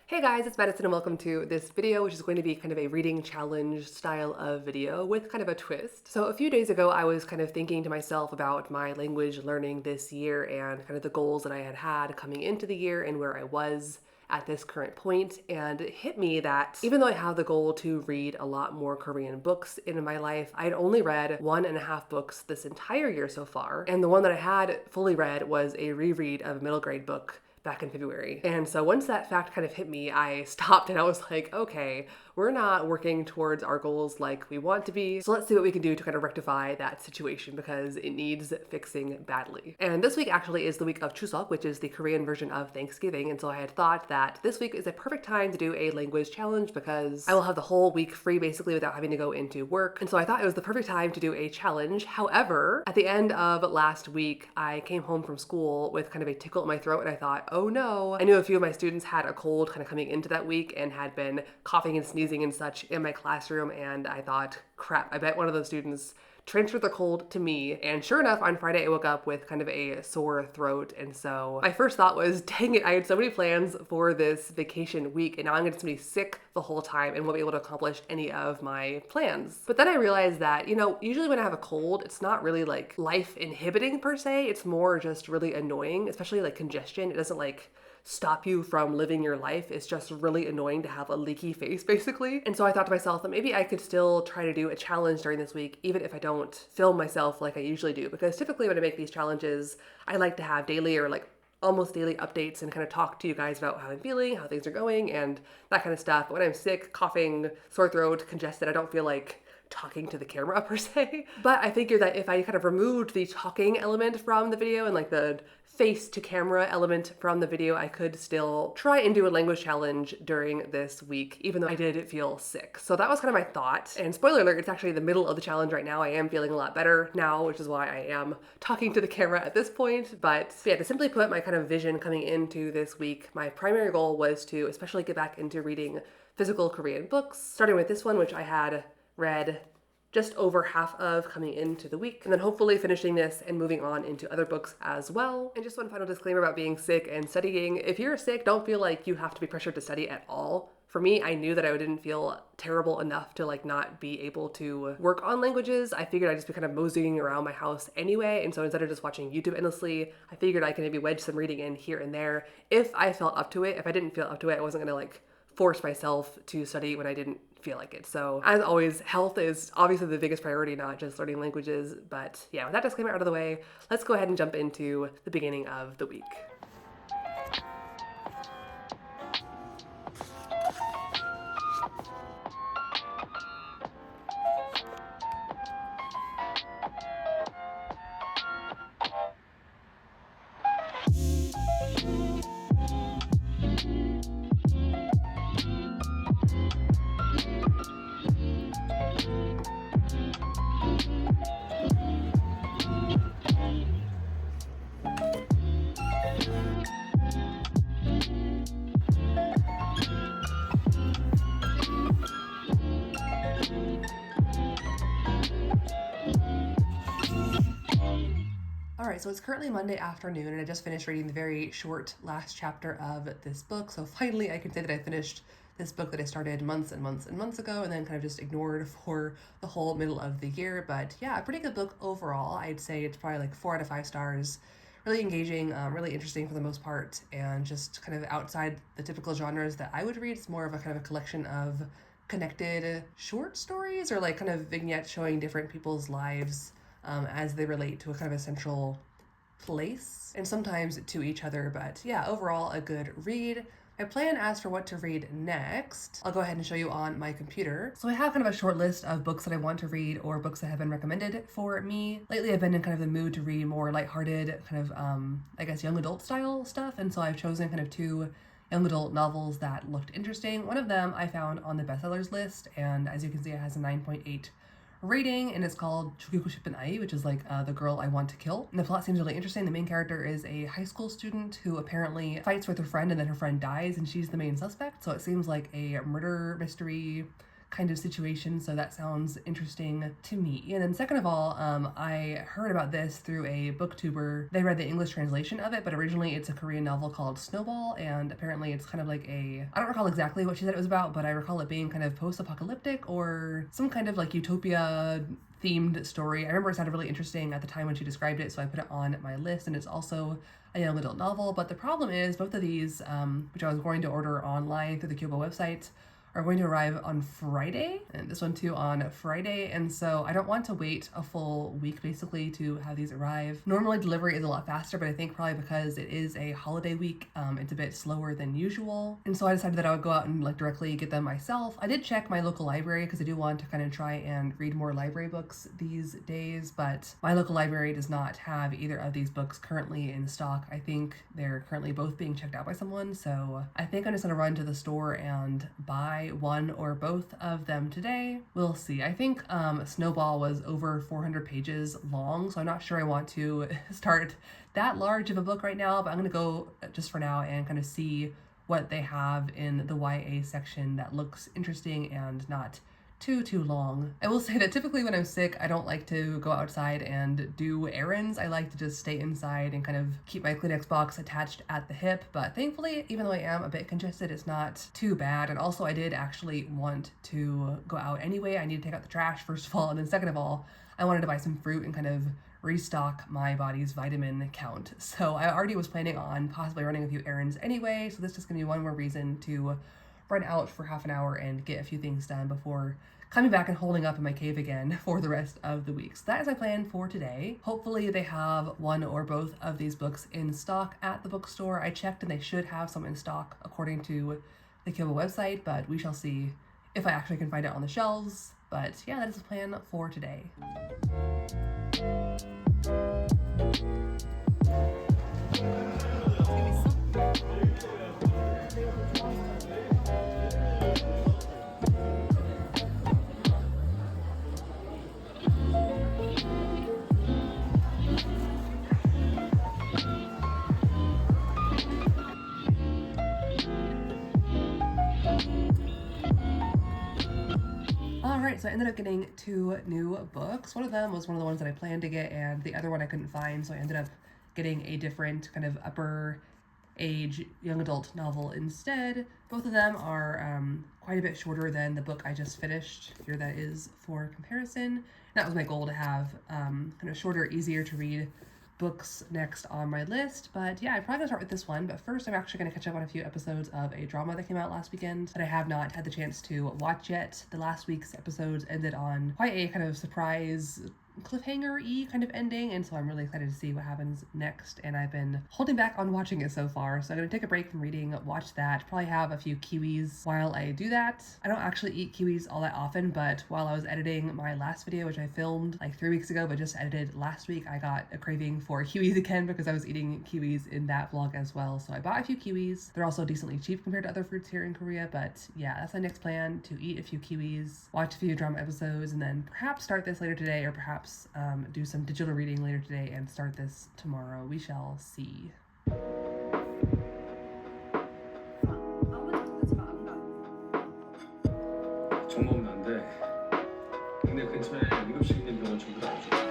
Hey guys, it's Madison and welcome to this video, which is going to be kind of a reading challenge style of video with kind of a twist. So a few days ago, I was kind of thinking to myself about my language learning this year and kind of the goals that I had coming into the year and where I was at this current point, and it hit me that even though I have the goal to read a lot more Korean books in my life, I had only read 1.5 books this entire year so far, and the one that I had fully read was a reread of a middle grade book back in February. And so once that fact kind of hit me, I stopped and I was like, okay, we're not working towards our goals like we want to be. So let's see what we can do to kind of rectify that situation because it needs fixing badly. And this week actually is the week of Chuseok, which is the Korean version of Thanksgiving. And so I had thought that this week is a perfect time to do a language challenge because I will have the whole week free basically without having to go into work. And so I thought it was the perfect time to do a challenge. However, at the end of last week, I came home from school with kind of a tickle in my throat and I thought, oh no. I knew a few of my students had a cold kind of coming into that week and had been coughing and sneezing and such in my classroom, and I thought, crap, I bet one of those students transferred the cold to me. And sure enough, on Friday, I woke up with kind of a sore throat. And so my first thought was, dang it, I had so many plans for this vacation week, and now I'm going to be sick the whole time and won't be able to accomplish any of my plans. But then I realized that, usually when I have a cold, it's not really like life inhibiting per se. It's more just really annoying, especially like congestion. It doesn't like stop you from living your life. It's just really annoying to have a leaky face basically. And so I thought to myself that maybe I could still try to do a challenge during this week, even if I don't film myself like I usually do, because typically when I make these challenges, I like to have daily or like almost daily updates and kind of talk to you guys about how I'm feeling, how things are going, and that kind of stuff. But when I'm sick, coughing, sore throat, congested, I don't feel like talking to the camera per se. But I figured that if I kind of removed the talking element from the video and like the face to camera element from the video, I could still try and do a language challenge during this week, even though I did feel sick. So that was kind of my thought. And spoiler alert, it's actually the middle of the challenge right now. I am feeling a lot better now, which is why I am talking to the camera at this point. But yeah, to simply put my kind of vision coming into this week, my primary goal was to especially get back into reading physical Korean books, starting with this one, which I had read just over half of coming into the week, and then hopefully finishing this and moving on into other books as well. And just one final disclaimer about being sick and studying. If you're sick, don't feel like you have to be pressured to study at all. For me, I knew that I didn't feel terrible enough to like not be able to work on languages. I figured I'd just be kind of moseying around my house anyway. And so instead of just watching YouTube endlessly, I figured I could maybe wedge some reading in here and there if I felt up to it. If I didn't feel up to it, I wasn't gonna like force myself to study when I didn't feel like it. So as always, health is obviously the biggest priority, not just learning languages. But yeah, with that disclaimer out of the way, let's go ahead and jump into the beginning of the week. Alright, so it's currently Monday afternoon and I just finished reading the very short last chapter of this book. So finally I can say that I finished this book that I started months and months and months ago and then kind of just ignored for the whole middle of the year. But yeah, a pretty good book overall. I'd say it's probably like 4 out of 5 stars. Really engaging, really interesting for the most part, and just kind of outside the typical genres that I would read. It's more of a kind of a collection of connected short stories or like kind of vignettes showing different people's lives as they relate to a kind of a central place and sometimes to each other. But yeah, overall a good read. My plan as for what to read next, I'll go ahead and show you on my computer. So I have kind of a short list of books that I want to read or books that have been recommended for me. Lately I've been in kind of the mood to read more lighthearted, kind of, I guess young adult style stuff. And so I've chosen kind of 2 young adult novels that looked interesting. One of them I found on the bestsellers list, and as you can see, it has a 9.8 rating, and it's called 죽이고 싶은 아이, which is like the girl I want to kill. And the plot seems really interesting. The main character is a high school student who apparently fights with her friend and then her friend dies and she's the main suspect. So it seems like a murder mystery kind of situation, so that sounds interesting to me. And then second of all, I heard about this through a booktuber. They read the English translation of it, but originally it's a Korean novel called Snowball, and apparently it's kind of like I don't recall exactly what she said it was about, but I recall it being kind of post-apocalyptic or some kind of like utopia themed story. I remember it sounded really interesting at the time when she described it, so I put it on my list, and it's also a young adult novel. But the problem is both of these, which I was going to order online through the Kobo website, are going to arrive on Friday, and this one too on Friday, and so I don't want to wait a full week basically to have these arrive. Normally delivery is a lot faster, but I think probably because it is a holiday week, it's a bit slower than usual, and so I decided that I would go out and like directly get them myself. I did check my local library because I do want to kind of try and read more library books these days, but my local library does not have either of these books currently in stock. I think they're currently both being checked out by someone, so I think I'm just gonna run to the store and buy one or both of them today. We'll see. I think Snowball was over 400 pages long, so I'm not sure I want to start that large of a book right now, but I'm gonna go just for now and kind of see what they have in the YA section that looks interesting and not too long. I will say that typically when I'm sick, I don't like to go outside and do errands. I like to just stay inside and kind of keep my Kleenex box attached at the hip, but thankfully, even though I am a bit congested, it's not too bad. And also I did actually want to go out anyway. I need to take out the trash first of all, and then second of all, I wanted to buy some fruit and kind of restock my body's vitamin count. So I already was planning on possibly running a few errands anyway, so this is just gonna be one more reason to run out for half an hour and get a few things done before coming back and holding up in my cave again for the rest of the week. So that is my plan for today. Hopefully they have one or both of these books in stock at the bookstore. I checked and they should have some in stock according to the Kobo website, but we shall see if I actually can find it on the shelves. But yeah, that is the plan for today. Alright, so I ended up getting 2 new books. One of them was one of the ones that I planned to get, and the other one I couldn't find, so I ended up getting a different kind of upper age young adult novel instead. Both of them are quite a bit shorter than the book I just finished. Here that is for comparison. That was my goal, to have kind of shorter, easier to read books next on my list, but yeah, I'm probably gonna start with this one. But first, I'm actually gonna catch up on a few episodes of a drama that came out last weekend that I have not had the chance to watch yet. The last week's episodes ended on quite a kind of surprise cliffhanger-y kind of ending, and so I'm really excited to see what happens next, and I've been holding back on watching it so far, so I'm gonna take a break from reading, watch that, probably have a few kiwis while I do that. I don't actually eat kiwis all that often, but while I was editing my last video, which I filmed like 3 weeks ago but just edited last week, I got a craving for kiwis again because I was eating kiwis in that vlog as well, so I bought a few kiwis. They're also decently cheap compared to other fruits here in Korea, but yeah, that's my next plan, to eat a few kiwis, watch a few drama episodes, and then perhaps start this later today, or perhaps do some digital reading later today and start this tomorrow. We shall see. 종목은 안 돼. 동네 근처에 응급실 있는 병원 전부 다 안 줘.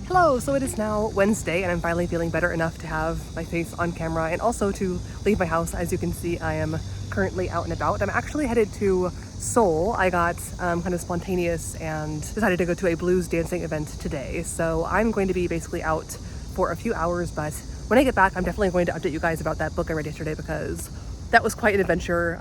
Hello, so it is now Wednesday and I'm finally feeling better enough to have my face on camera and also to leave my house. As you can see, I am currently out and about. I'm actually headed to Seoul. I got kind of spontaneous and decided to go to a blues dancing event today. So I'm going to be basically out for a few hours, but when I get back, I'm definitely going to update you guys about that book I read yesterday because that was quite an adventure.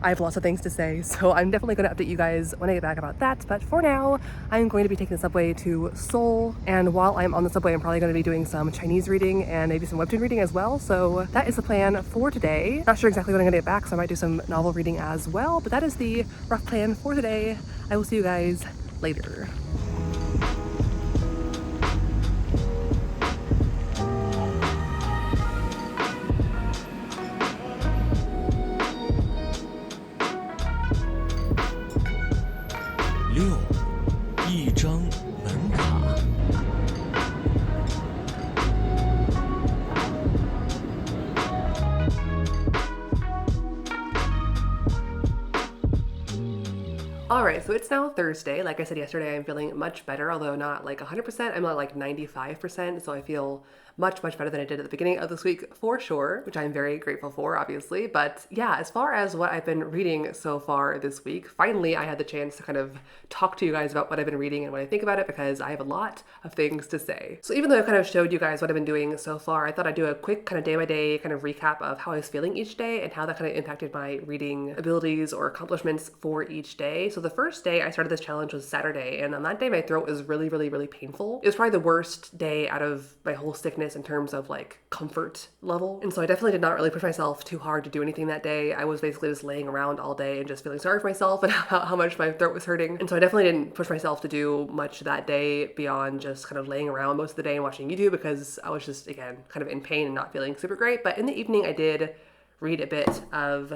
I have lots of things to say, so I'm definitely going to update you guys when I get back about that. But for now, I'm going to be taking the subway to Seoul, and while I'm on the subway, I'm probably going to be doing some Chinese reading and maybe some webtoon reading as well. So that is the plan for today. Not sure exactly when I'm going to get back, so I might do some novel reading as well, but that is the rough plan for today. I will see you guys later. Alright, so it's now Thursday. Like I said yesterday, I'm feeling much better, although not like 100%. I'm at like 95%, so I feel much better than I did at the beginning of this week for sure, which I'm very grateful for, obviously. But yeah, as far as what I've been reading so far this week, finally I had the chance to kind of talk to you guys about what I've been reading and what I think about it, because I have a lot of things to say. So even though I kind of showed you guys what I've been doing so far, I thought I'd do a quick kind of day-by-day kind of recap of how I was feeling each day and how that kind of impacted my reading abilities or accomplishments for each day. So the first day I started this challenge was Saturday, and on that day my throat was really painful. It was probably the worst day out of my whole sickness in terms of like comfort level. And so I definitely did not really push myself too hard to do anything that day. I was basically just laying around all day and just feeling sorry for myself and how much my throat was hurting. And so I definitely didn't push myself to do much that day beyond just kind of laying around most of the day and watching YouTube, because I was just, again, kind of in pain and not feeling super great. But in the evening I did read a bit of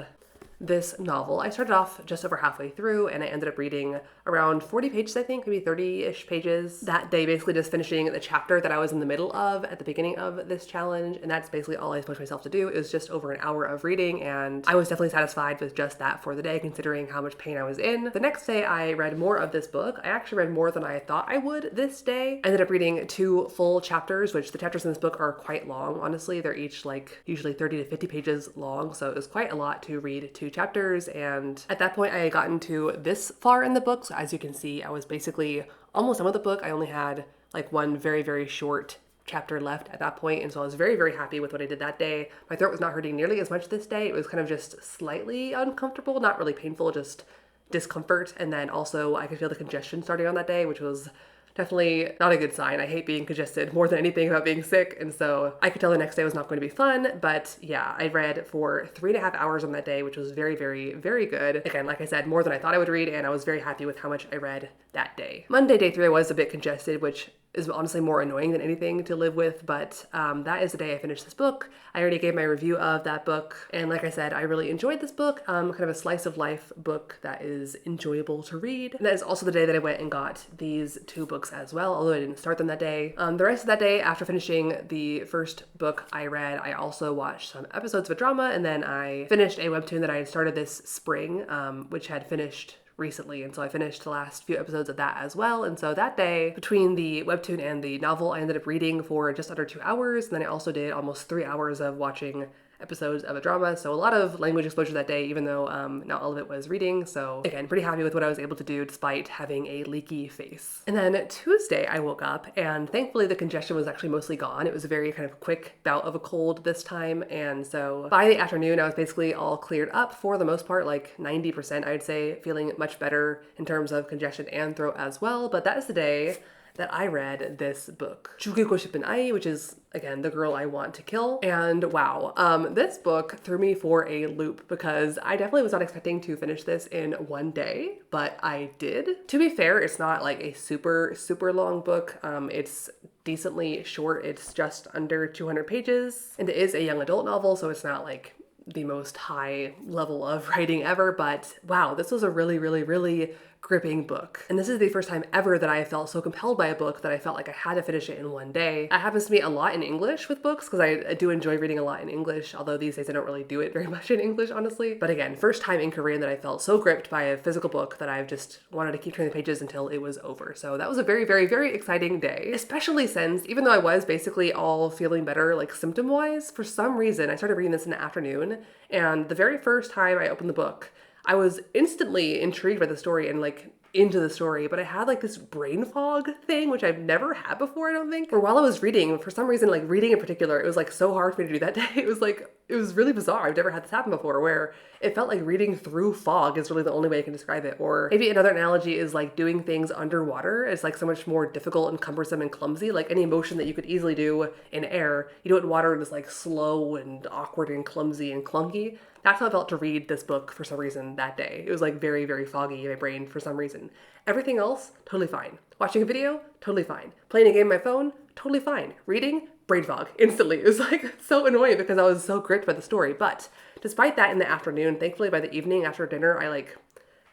this novel. I started off just over halfway through and I ended up reading around 40 pages, I think, maybe 30-ish pages that day, basically just finishing the chapter that I was in the middle of at the beginning of this challenge. And that's basically all I pushed myself to do. It was just over an hour of reading, and I was definitely satisfied with just that for the day, considering how much pain I was in. The next day I read more of this book. I actually read more than I thought I would this day. I ended up reading 2 full chapters, which the chapters in this book are quite long, honestly. They're each like usually 30 to 50 pages long, so it was quite a lot to read 2 chapters. And at that point I had gotten to this far in the book, so as you can see, I was basically almost done with the book. I only had like one very short chapter left at that point, and so I was very happy with what I did that day. My throat was not hurting nearly as much this day. It was kind of just slightly uncomfortable, not really painful, just discomfort. And then also I could feel the congestion starting on that day, which was definitely not a good sign. I hate being congested more than anything about being sick, and so I could tell the next day was not going to be fun. But yeah, I read for 3.5 hours on that day, which was very good. Again, like I said, more than I thought I would read, and I was very happy with how much I read that day. Monday, day 3, I was a bit congested, which is honestly more annoying than anything to live with, but that is the day I finished this book. I already gave my review of that book, and like I said, I really enjoyed this book, kind of a slice of life book that is enjoyable to read. And that is also the day that I went and got these 2 books as well, although I didn't start them that day. The rest of that day, after finishing the first book I read, I also watched some episodes of a drama, and then I finished a webtoon that I had started this spring, which had finished recently, and so I finished the last few episodes of that as well. And so that day, between the webtoon and the novel, I ended up reading for just under 2 hours, and then I also did almost 3 hours of watching episodes of a drama. So a lot of language exposure that day, even though not all of it was reading. So again, pretty happy with what I was able to do despite having a leaky face. And then Tuesday I woke up, and thankfully the congestion was actually mostly gone. It was a very kind of quick bout of a cold this time, and so by the afternoon I was basically all cleared up for the most part, like 90% I'd say, feeling much better in terms of congestion and throat as well. But that is the day that I read this book, 죽이고 싶은 아이, which is, again, The Girl I Want to Kill. And wow, this book threw me for a loop, because I definitely was not expecting to finish this in one day, but I did. To be fair, it's not like a super long book. It's decently short. It's just under 200 pages, and it is a young adult novel, so it's not like the most high level of writing ever, but wow, this was a really gripping book. And this is the first time ever that I felt so compelled by a book that I felt like I had to finish it in one day. That happens to me a lot in English with books, because I do enjoy reading a lot in English, although these days I don't really do it very much in English, honestly. But again, first time in Korean that I felt so gripped by a physical book that I've just wanted to keep turning the pages until it was over. So that was a very exciting day, especially since, even though I was basically all feeling better, like symptom-wise, for some reason I started reading this in the afternoon, and the very first time I opened the book, I was instantly intrigued by the story and like into the story, but I had like this brain fog thing, which I've never had before, I don't think. Or while I was reading, for some reason, like reading in particular, it was like so hard for me to do that day. It was really bizarre. I've never had this happen before, where it felt like reading through fog is really the only way I can describe it. Or maybe another analogy is like doing things underwater is like so much more difficult and cumbersome and clumsy. Like any motion that you could easily do in air, you do it in water and it's like slow and awkward and clumsy and clunky. That's how it felt to read this book for some reason that day. It was like very, very foggy in my brain for some reason. Everything else, totally fine. Watching a video, totally fine. Playing a game on my phone, totally fine. Reading, brain fog instantly. It was like so annoying because I was so gripped by the story. But despite that, in the afternoon, thankfully by the evening after dinner, I like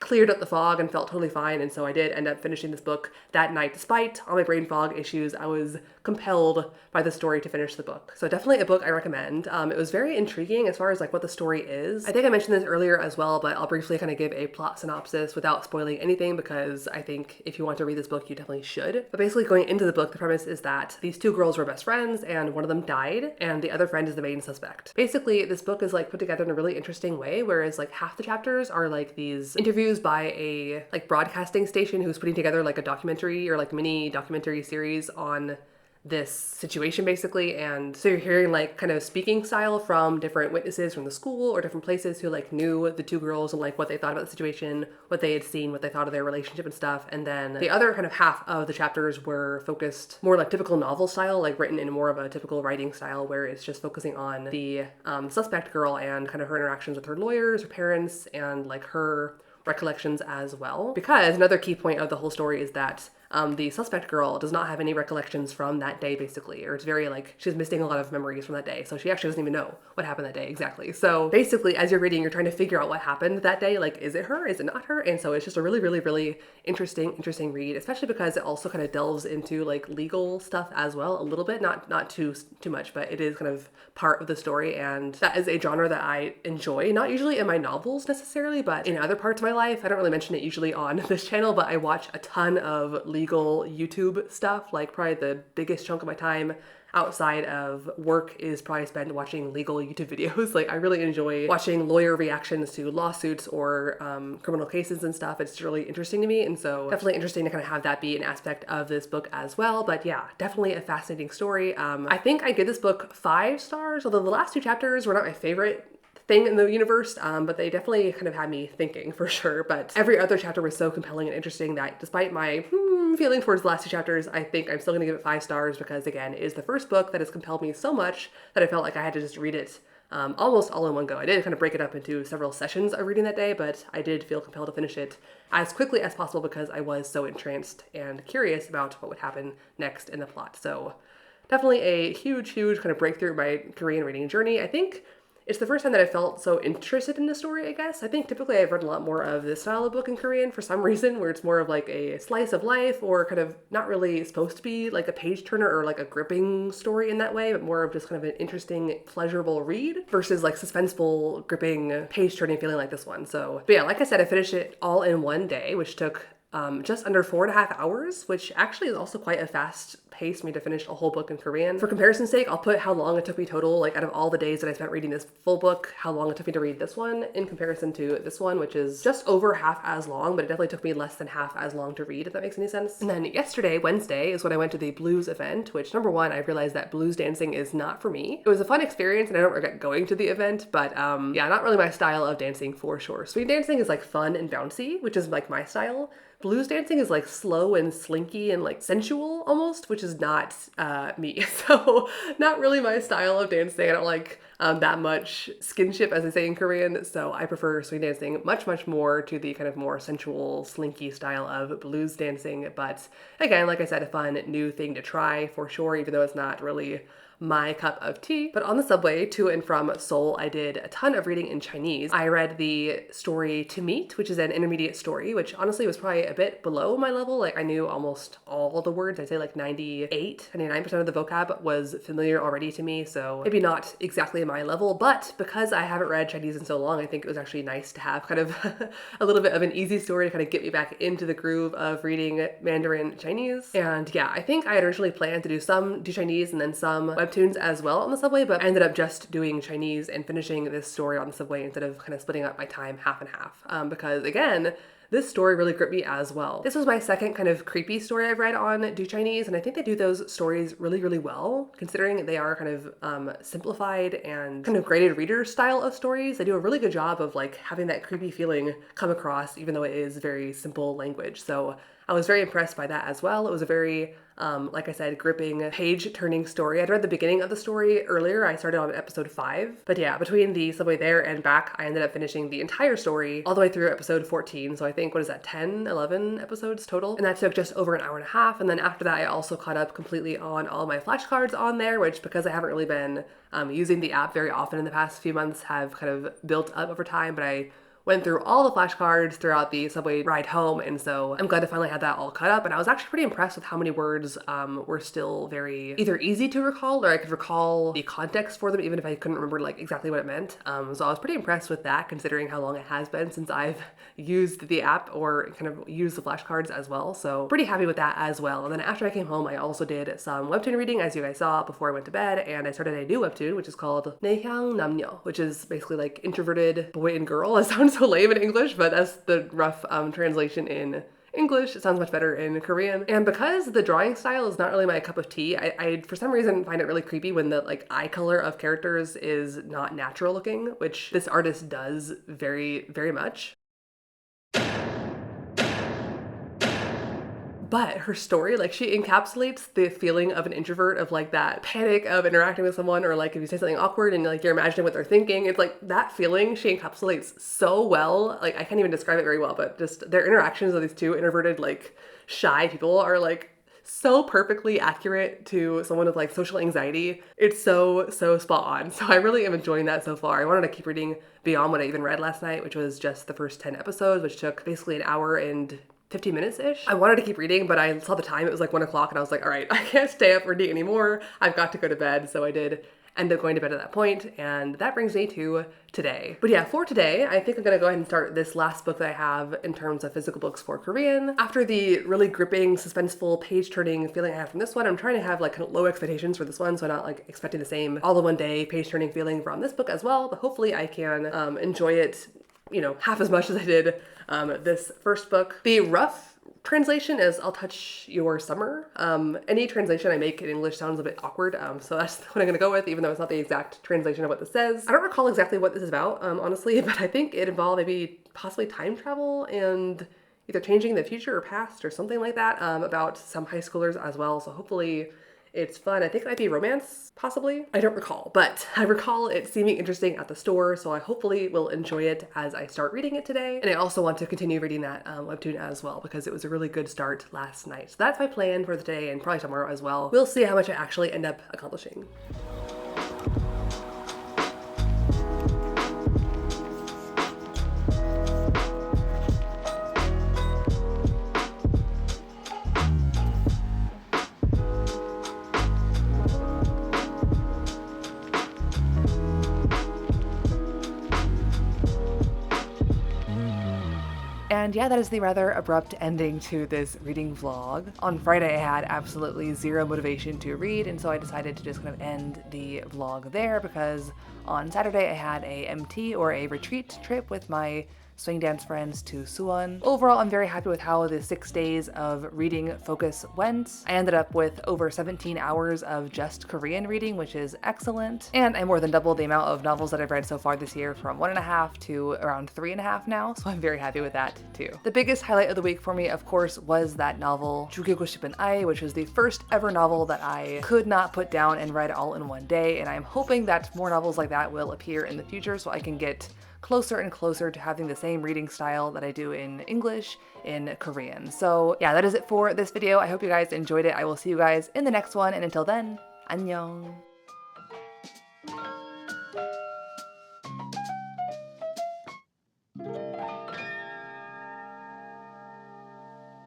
cleared up the fog and felt totally fine. And so I did end up finishing this book that night. Despite all my brain fog issues, I was compelled by the story to finish the book. So definitely a book I recommend. It was very intriguing as far as like what the story is. I think I mentioned this earlier as well, but I'll briefly kind of give a plot synopsis without spoiling anything because I think if you want to read this book, you definitely should. But basically going into the book, the premise is that these two girls were best friends and one of them died and the other friend is the main suspect. Basically, this book is like put together in a really interesting way, whereas like half the chapters are like these interviews by a like broadcasting station who's putting together like a documentary or like mini documentary series on this situation basically. And so you're hearing like kind of speaking style from different witnesses from the school or different places who like knew the two girls and like what they thought about the situation, what they had seen, what they thought of their relationship and stuff. And then the other kind of half of the chapters were focused more like typical novel style, like written in more of a typical writing style where it's just focusing on the suspect girl and kind of her interactions with her lawyers, her parents, and like her recollections as well. Because another key point of the whole story is that the suspect girl does not have any recollections from that day basically, or it's very like she's missing a lot of memories from that day, so she actually doesn't even know what happened that day exactly. So basically as you're reading, you're trying to figure out what happened that day, like is it her, is it not her? And so it's just a really, really, really interesting read, especially because it also kind of delves into like legal stuff as well a little bit, not too much, but it is kind of part of the story, and that is a genre that I enjoy, not usually in my novels necessarily, but in other parts of my life. I don't really mention it usually on this channel, but I watch a ton of legal YouTube stuff. Like probably the biggest chunk of my time outside of work is probably spent watching legal YouTube videos. Like I really enjoy watching lawyer reactions to lawsuits or criminal cases and stuff. It's really interesting to me, and so definitely interesting to kind of have that be an aspect of this book as well. But yeah, definitely a fascinating story. I think I give this book 5 stars, although the last 2 chapters were not my favorite thing in the universe, but they definitely kind of had me thinking for sure. But every other chapter was so compelling and interesting that despite my feeling towards the last 2 chapters, I think I'm still gonna give it 5 stars because again, it is the first book that has compelled me so much that I felt like I had to just read it almost all in one go. I did kind of break it up into several sessions of reading that day, but I did feel compelled to finish it as quickly as possible because I was so entranced and curious about what would happen next in the plot. So definitely a huge kind of breakthrough in my Korean reading journey. I think it's the first time that I felt so interested in the story, I guess. I think typically I've read a lot more of this style of book in Korean for some reason, where it's more of like a slice of life or kind of not really supposed to be like a page turner or like a gripping story in that way, but more of just kind of an interesting, pleasurable read versus like suspenseful, gripping, page turning feeling like this one. So, but yeah, like I said, I finished it all in one day, which took just under 4.5 hours, which actually is also quite a fast pace for me to finish a whole book in Korean. For comparison's sake, I'll put how long it took me total, like out of all the days that I spent reading this full book, how long it took me to read this one in comparison to this one, which is just over half as long, but it definitely took me less than half as long to read, if that makes any sense. And then yesterday, Wednesday, is when I went to the blues event, which number one, I realized that blues dancing is not for me. It was a fun experience and I don't regret going to the event, but yeah, not really my style of dancing for sure. Swing dancing is like fun and bouncy, which is like my style. Blues dancing is like slow and slinky and like sensual almost, which is not me. So not really my style of dancing. I don't like that much skinship, as they say in Korean. So I prefer swing dancing much more to the kind of more sensual, slinky style of blues dancing. But again, like I said, a fun new thing to try for sure, even though it's not really my cup of tea. But on the subway to and from Seoul, I did a ton of reading in Chinese. I read the story To Meet, which is an intermediate story, which honestly was probably a bit below my level. Like I knew almost all the words. I'd say like 99% of the vocab was familiar already to me. So maybe not exactly my level, but because I haven't read Chinese in so long, I think it was actually nice to have kind of a little bit of an easy story to kind of get me back into the groove of reading Mandarin Chinese. And yeah, I think I had originally planned to do some Chinese and then some webtoons as well on the subway, but I ended up just doing Chinese and finishing this story on the subway instead of kind of splitting up my time half and half. Because again, this story really gripped me as well. This was my second kind of creepy story I've read on Do Chinese, and I think they do those stories really, really well, considering they are kind of simplified and kind of graded reader style of stories. They do a really good job of like having that creepy feeling come across, even though it is very simple language. So I was very impressed by that as well. It was a very, like I said, gripping, page-turning story. I'd read the beginning of the story earlier. I started on episode 5. But yeah, between the subway there and back, I ended up finishing the entire story all the way through episode 14. So I think, what is that, 10, 11 episodes total? And that took just over an hour and a half. And then after that, I also caught up completely on all my flashcards on there, which, because I haven't really been using the app very often in the past few months, have kind of built up over time. But I went through all the flashcards throughout the subway ride home, and so I'm glad to finally have that all cut up. And I was actually pretty impressed with how many words were still very either easy to recall, or I could recall the context for them even if I couldn't remember like exactly what it meant. So I was pretty impressed with that, considering how long it has been since I've used the app or kind of used the flashcards as well. So pretty happy with that as well. And then after I came home, I also did some webtoon reading, as you guys saw, before I went to bed, and I started a new webtoon, which is called 내향남녀, which is basically like introverted boy and girl. It sounds so lame in English, but that's the rough translation in English. It sounds much better in Korean. And because the drawing style is not really my cup of tea, I for some reason find it really creepy when the like eye color of characters is not natural looking, which this artist does very, very much. But her story, like, she encapsulates the feeling of an introvert, of like that panic of interacting with someone, or like if you say something awkward and like you're imagining what they're thinking. It's like that feeling she encapsulates so well. Like, I can't even describe it very well, but just their interactions with these two introverted, like shy people are like so perfectly accurate to someone with like social anxiety. It's so spot on. So I really am enjoying that so far. I wanted to keep reading beyond what I even read last night, which was just the first 10 episodes, which took basically an hour and 15 minutes-ish. I wanted to keep reading, but I saw the time. It was like 1 o'clock, and I was like, all right, I can't stay up reading anymore. I've got to go to bed. So I did end up going to bed at that point, and that brings me to today. But yeah, for today, I think I'm gonna go ahead and start this last book that I have in terms of physical books for Korean. After the really gripping, suspenseful, page-turning feeling I had from this one, I'm trying to have like kind of low expectations for this one, so I'm not like expecting the same all-in-one-day page-turning feeling from this book as well, but hopefully I can enjoy it, you know, half as much as I did this first book. The rough translation is "I'll touch your summer." Any translation I make in English sounds a bit awkward, so that's what I'm gonna go with, even though it's not the exact translation of what this says. I don't recall exactly what this is about, honestly, but I think it involved maybe possibly time travel and either changing the future or past or something like that, about some high schoolers as well, so hopefully it's fun. I think it might be romance, possibly. I don't recall, but I recall it seeming interesting at the store, so I hopefully will enjoy it as I start reading it today. And I also want to continue reading that webtoon as well, because it was a really good start last night. So that's my plan for the day, and probably tomorrow as well. We'll see how much I actually end up accomplishing. And yeah, that is the rather abrupt ending to this reading vlog. On Friday, I had absolutely zero motivation to read, and so I decided to just kind of end the vlog there, because on Saturday I had a MT, or a retreat trip, with my swing dance friends to Suwon. Overall, I'm very happy with how the 6 days of reading focus went. I ended up with over 17 hours of just Korean reading, which is excellent. And I more than doubled the amount of novels that I've read so far this year, from 1.5 to around 3.5 now, so I'm very happy with that too. The biggest highlight of the week for me, of course, was that novel 죽이고 싶은 아이, which was the first ever novel that I could not put down and read all in one day, and I'm hoping that more novels like that will appear in the future so I can get closer and closer to having the same reading style that I do in English in Korean. So yeah, that is it for this video. I hope you guys enjoyed it. I will see you guys in the next one, and until then, 안녕.